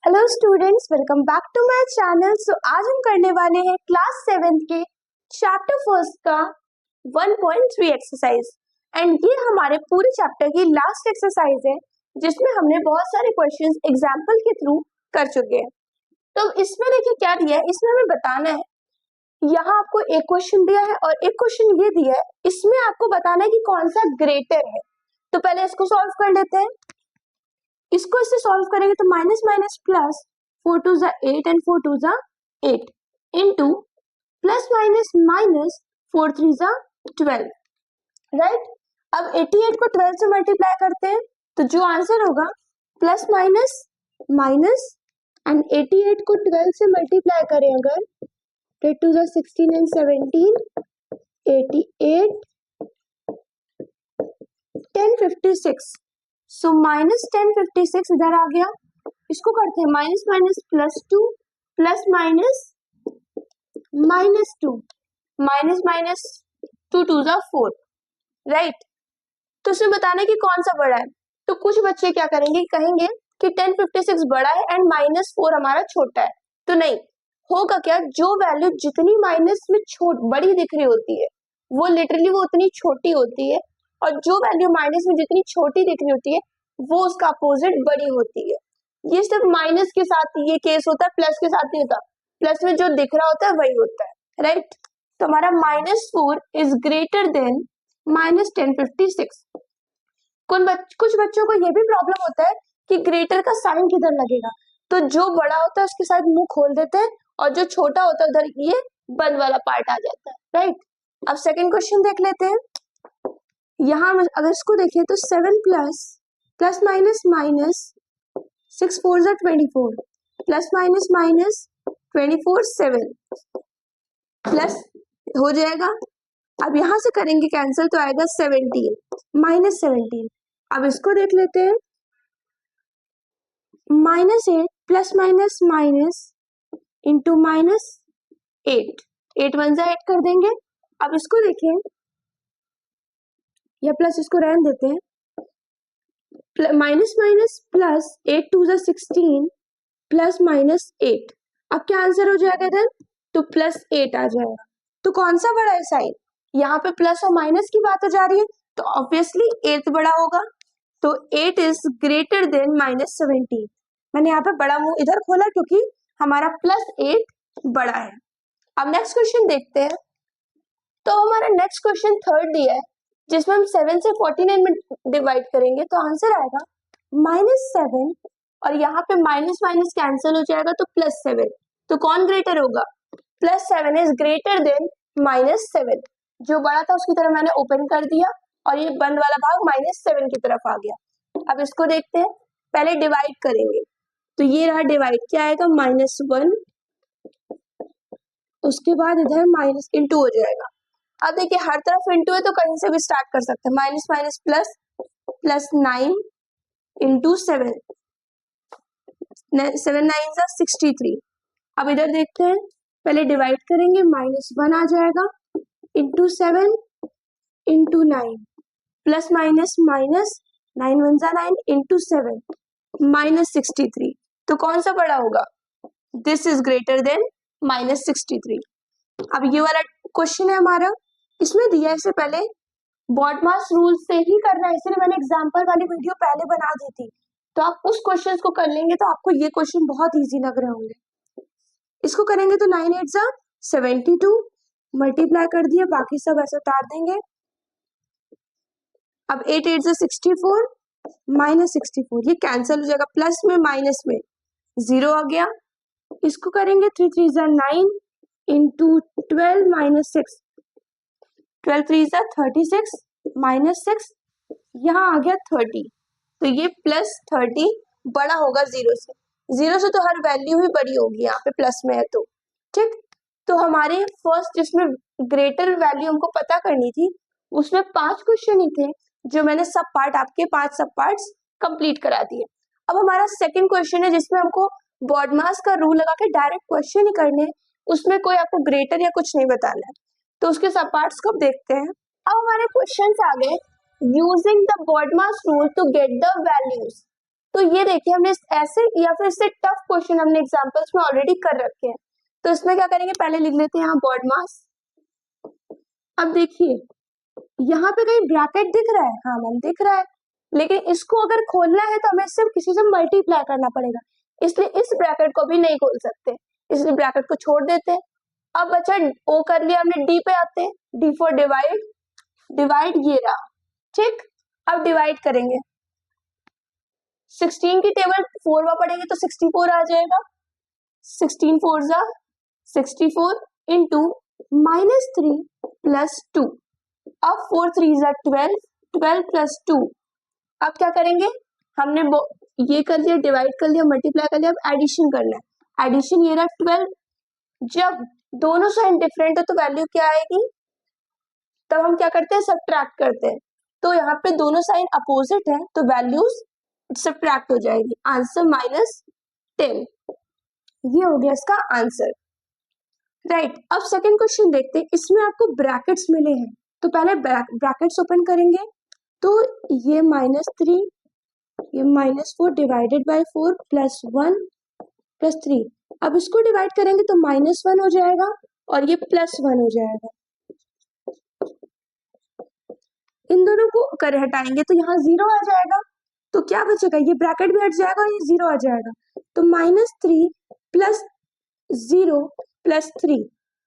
Hello students, welcome back to my channel. So आज हम करने वाले हैं क्लास 7 के चैप्टर फर्स्ट का 1.3 एक्सरसाइज एंड ये हमारे पूरे चैप्टर की लास्ट एक्सरसाइज है जिसमें हमने बहुत सारे क्वेश्चंस एग्जांपल के थ्रू कर चुके हैं। तो इसमें देखिए क्या दिया है, इसमें हमें बताना है। यहाँ आपको एक क्वेश्चन दिया है और एक क्वेश्चन ये दिया है, इसमें आपको बताना है कि कौन सा ग्रेटर है। तो पहले इसको सॉल्व कर लेते हैं। इसको इससे सॉल्व करेंगे तो माइनस माइनस प्लस 4 टू जा 8 एंड 4 टू जा 8 इनटू प्लस माइनस माइनस 4 3 जा 12, राइट। अब 88 को 12 से मल्टीप्लाई करते हैं तो जो आंसर होगा प्लस माइनस माइनस एंड 88 को 12 से मल्टीप्लाई करें अगर 8 टू जा 16 एंड 17 88 1056। सो माइनस 1056 इधर आ गया। इसको करते हैं minus minus plus 2 plus minus minus 2 minus minus 2 to जा 4, राइट। तो उसमें बताना है कि कौन सा बड़ा है। तो कुछ बच्चे क्या करेंगे, कहेंगे कि 1056 बड़ा है एंड माइनस 4 हमारा छोटा है। तो नहीं होगा क्या, जो वैल्यू जितनी माइनस में बड़ी दिख रही होती है वो लिटरली वो उतनी छोटी होती है, और जो वैल्यू माइनस में जितनी छोटी दिख रही होती है वो उसका अपोजिट बड़ी होती है। ये सिर्फ माइनस के साथ ये केस होता है, प्लस के साथ नहीं होता। प्लस में जो दिख रहा होता है वही होता है, राइट। तो हमारा -4 इज ग्रेटर देन -1056। कुछ बच्चों को ये भी प्रॉब्लम होता है कि ग्रेटर का साइन किधर लगेगा, तो जो बड़ा होता है उसके साथ मुंह खोल देते हैं और जो छोटा होता है उधर ये बंद वाला पार्ट आ जाता है, राइट। अब सेकेंड क्वेश्चन देख लेते हैं। यहाँ अगर इसको देखें तो 7 प्लस माइनस माइनस 6 4 जा 24 प्लस माइनस माइनस 24 7 प्लस हो जाएगा। अब यहाँ से करेंगे कैंसिल तो आएगा 17 माइनस 17। अब इसको देख लेते हैं, -8 प्लस माइनस माइनस इंटू -8 8 1 जा 8 कर देंगे। अब इसको देखें या प्लस इसको रहने देते हैं, माइनस माइनस प्लस 8 2 जा 16 प्लस माइनस 8। अब क्या आंसर हो जाएगा इधर, तो प्लस 8 आ जाएगा। तो कौन सा बड़ा है साइन, यहाँ पे प्लस और माइनस की बात हो जा रही है तो ऑब्वियसली 8 बड़ा होगा। तो 8 इज ग्रेटर देन -17। मैंने यहाँ पे बड़ा मुंह इधर खोला क्योंकि हमारा +8 बड़ा है। अब नेक्स्ट क्वेश्चन देखते हैं। तो हमारा नेक्स्ट क्वेश्चन थर्ड दिया है जिसमें हम 7 से 49 में डिवाइड करेंगे तो आंसर आएगा -7 और यहाँ पे माइनस माइनस कैंसिल हो जाएगा तो +7। तो कौन ग्रेटर होगा, +7 इज ग्रेटर देन -7। जो बड़ा था उसकी तरफ मैंने ओपन कर दिया और ये बंद वाला भाग -7 की तरफ आ गया। अब इसको देखते हैं, पहले डिवाइड करेंगे तो ये रहा डिवाइड, क्या आएगा -1, उसके बाद इधर माइनस इंटू हो जाएगा। अब देखिए हर तरफ इंटू है तो कहीं से भी स्टार्ट कर सकते हैं, minus minus plus plus 9 into 7 7 9 जा 63। अब इधर देखते हैं, पहले डिवाइड करेंगे -1 आ जाएगा into 7 into 9 plus minus minus 9 1 जा 9 इंटू 7 -63। तो कौन सा बड़ा होगा, दिस इज ग्रेटर देन -63। अब ये वाला क्वेश्चन है हमारा, इसमें दिया है इससे पहले बॉडमास रूल से ही करना है, इसलिए मैंने एग्जांपल वाली वीडियो पहले बना दी थी। तो आप उस क्वेश्चन को कर लेंगे तो आपको ये क्वेश्चन बहुत इजी लग रहे होंगे। इसको करेंगे तो 9 8 जा 72 मल्टीप्लाई कर दिया, बाकी सब ऐसे उतार देंगे। अब 8 8 जा 64 -64, ये कैंसिल हो जाएगा, प्लस में माइनस में 0 आ गया। इसको करेंगे 3 3 जा 9 इंटू 12 माइनस 6 12 3 जा 36 माइनस 6, यहाँ आ गया 30। तो ये +30 बड़ा होगा 0 से। 0 से तो हर वैल्यू ही बड़ी होगी, यहाँ पे प्लस में है तो ठीक। तो हमारे फर्स्ट जिसमें ग्रेटर वैल्यू हमको पता करनी थी उसमें 5 क्वेश्चन ही थे जो मैंने सब पार्ट आपके 5 सब पार्ट्स कंप्लीट करा दिए। अब हमारा सेकंड क्वेश्चन है जिसमें हमको बॉडमास का रूल लगा के डायरेक्ट क्वेश्चन ही करने, उसमें कोई आपको ग्रेटर या कुछ नहीं बताना है। तो उसके सब पार्ट्स को देखते हैं। अब हमारे क्वेश्चन आ गए using the BODMAS rule to get the values. तो ये देखिए हमने ऐसे या फिर इससे टफ क्वेश्चन हमने एग्जांपल्स में ऑलरेडी कर रखे हैं। तो इसमें क्या करेंगे, पहले लिख लेते हैं यहाँ बॉड मास। अब देखिए यहाँ पे कहीं ब्रैकेट दिख रहा है, हाँ मैम दिख रहा है, लेकिन इसको अगर खोलना है तो हमें सिर्फ किसी से मल्टीप्लाई करना पड़ेगा, इसलिए इस ब्रैकेट को भी नहीं खोल सकते, इसलिए ब्रैकेट को छोड़ देते हैं। अब बचा ओ कर लिया हमने, डी पे आते हैं, डी फॉर डिवाइड, डिवाइड ये रहा, ठीक। अब डिवाइड करेंगे, 16 की टेबल 4 बार पढ़ेंगे तो 64 आ जाएगा, 16 4 जा 64 इंटू -3 प्लस 2, अब 4 3 जा 12, 12 प्लस 2। अब क्या करेंगे, हमने ये कर लिया, डिवाइड कर लिया, मल्टीप्लाई कर लिया, अब एडिशन करना है, एडिशन ये रहा 12। जब दोनों साइन डिफरेंट है तो वैल्यू क्या आएगी, तब हम क्या करते हैं, सब्ट्रैक्ट करते हैं। तो यहाँ पे दोनों साइन अपोजिट है तो वैल्यूज सब्ट्रैक्ट हो जाएगी, आंसर -10। ये हो गया इसका आंसर, राइट। अब सेकंड क्वेश्चन देखते हैं, इसमें आपको ब्रैकेट्स मिले हैं, तो पहले ब्रैकेट्स ओपन करेंगे, तो ये -3, ये -4 डिवाइडेड बाय 4 प्लस 1 प्लस 3। अब इसको डिवाइड करेंगे तो -1 हो जाएगा और ये +1 हो जाएगा, इन दोनों को कर हटाएंगे तो यहाँ 0 आ जाएगा, तो क्या बचेगा, ये ब्रैकेट भी हट जाएगा और ये 0 आ जाएगा, तो -3 प्लस 0 प्लस 3,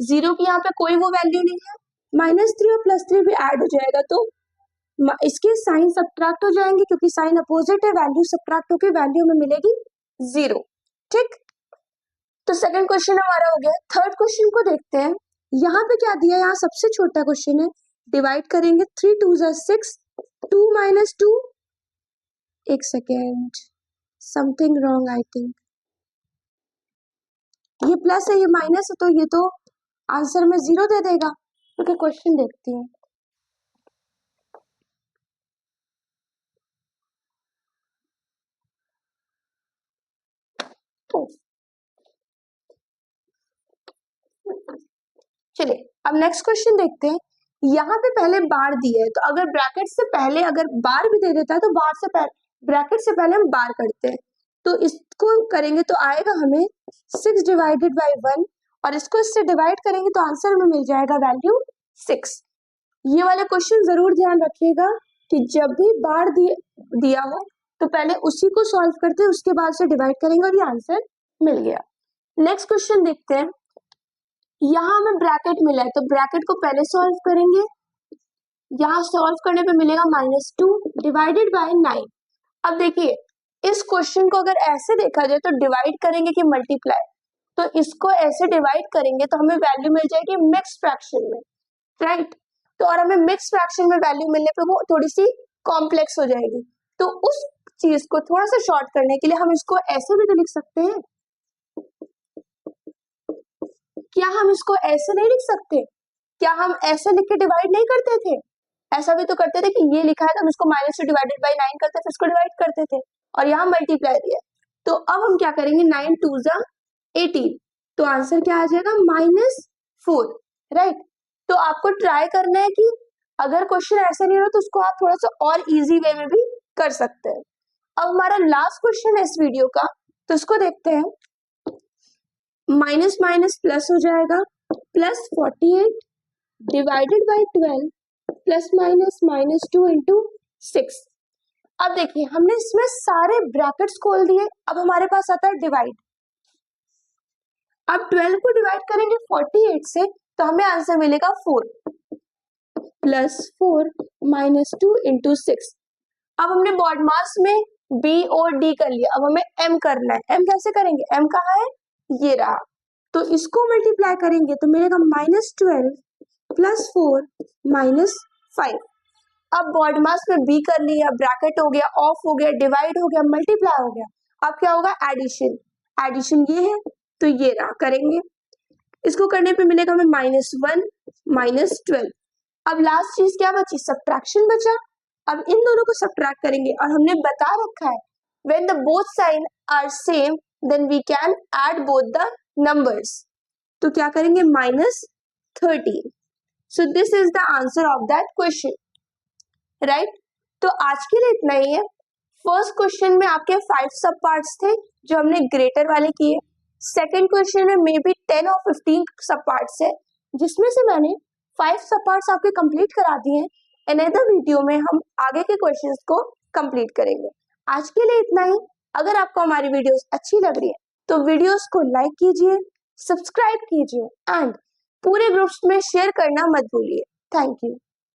0 की यहाँ पे कोई वो वैल्यू नहीं है, -3 और +3 भी ऐड हो जाएगा, तो इसके साइन सब्ट्रैक्ट हो जाएंगे क्योंकि साइन अपोजिट है, वैल्यू सब्ट्रैक्ट होकर वैल्यू में मिलेगी 0, ठीक। तो सेकंड क्वेश्चन हमारा हो गया। थर्ड क्वेश्चन को देखते हैं, यहाँ पे क्या दिया है, यहाँ सबसे छोटा क्वेश्चन है, डिवाइड करेंगे 3 2 जा 6, 2 - 2, एक second, something wrong I think, ये प्लस है ये माइनस है, तो ये तो आंसर में 0 दे देगा, क्योंकि क्वेश्चन देखती हूँ। चलिए अब नेक्स्ट क्वेश्चन देखते हैं, यहाँ पे पहले बार दिया है, तो अगर ब्रैकेट से पहले अगर बार भी दे देता है तो बार से पहले, ब्रैकेट से पहले हम बार करते हैं, तो इसको करेंगे तो आएगा हमें 6 डिवाइडेड बाय 1, और इसको इससे डिवाइड करेंगे तो आंसर में मिल जाएगा वैल्यू 6। ये वाला क्वेश्चन जरूर ध्यान रखिएगा कि जब भी बार दिया हो तो पहले उसी को सॉल्व करते हैं, उसके बाद से डिवाइड करेंगे और ये आंसर मिल गया। नेक्स्ट क्वेश्चन देखते हैं, यहाँ हमें ब्रैकेट मिला है तो ब्रैकेट को पहले सॉल्व करेंगे, यहाँ सॉल्व करने पे मिलेगा -2 डिवाइडेड बाय 9। अब देखिए इस क्वेश्चन को अगर ऐसे देखा जाए तो डिवाइड करेंगे कि मल्टीप्लाई, तो इसको ऐसे डिवाइड करेंगे तो हमें वैल्यू मिल जाएगी मिक्स फ्रैक्शन में, राइट। तो और हमें मिक्स फ्रैक्शन में वैल्यू मिलने पे वो थोड़ी सी कॉम्प्लेक्स हो जाएगी, तो उस चीज को थोड़ा सा शॉर्ट करने के लिए हम इसको ऐसे भी तो लिख सकते हैं, क्या हम इसको ऐसे नहीं लिख सकते, क्या हम ऐसे लिख के डिवाइड नहीं करते थे, ऐसा भी तो करते थे कि ये लिखा है तो हम इसको -2 डिवाइडेड बाय 9 करते थे, इसको डिवाइड करते थे, और यहाँ मल्टीप्लाई दिया, तो अब हम क्या करेंगे, 9 2 जा 18, तो आंसर क्या आ जाएगा -4, राइट। तो आपको ट्राई करना है कि अगर क्वेश्चन ऐसे नहीं हो तो उसको आप थोड़ा सा और इजी वे में भी कर सकते हैं। अब हमारा लास्ट क्वेश्चन है इस वीडियो का, तो इसको देखते हैं, माइनस माइनस प्लस हो जाएगा, +48 divided by 12 plus minus -2 into 6। अब देखिए हमने इसमें सारे ब्रैकेट्स खोल दिए, अब हमारे पास आता है डिवाइड। अब 12 को डिवाइड करेंगे 48 से तो हमें आंसर मिलेगा 4 +4 -2 इंटू 6। अब हमने बॉड मास में B और D कर लिया, अब हमें M करना है। M कैसे करेंगे, M कहाँ है, ये रहा, तो इसको मल्टीप्लाई करेंगे तो मिलेगा -12 +4 -5। अब बॉड मास में B कर लिया, ब्रैकेट हो गया, ऑफ हो गया, डिवाइड हो गया, मल्टीप्लाई हो गया, अब क्या होगा, एडिशन। एडिशन ये है तो ये रहा, करेंगे, इसको करने पे मिलेगा हमें -1 -12। अब लास्ट चीज क्या बची, सब्ट्रैक्शन बचा। अब इन दोनों को सब्ट्रैक्ट करेंगे, और हमने बता रखा है when the both sign are same then we can add both the numbers, तो क्या करेंगे, -13। So this is the answer of that question, right. तो आज के लिए इतना ही है, फर्स्ट क्वेश्चन में आपके 5 सब पार्ट्स थे जो हमने ग्रेटर वाले किए। सेकंड क्वेश्चन में मे बी 10 और 15 सब पार्ट्स है जिसमें से मैंने 5 सब पार्ट्स आपके कंप्लीट करा दिए हैं। अनदर वीडियो में हम आगे के क्वेश्चंस को कंप्लीट करेंगे। आज के लिए इतना ही। अगर आपको हमारी वीडियोस अच्छी लग रही है तो वीडियोस को लाइक कीजिए, सब्सक्राइब कीजिए एंड पूरे ग्रुप्स में शेयर करना मत भूलिए। Thank you.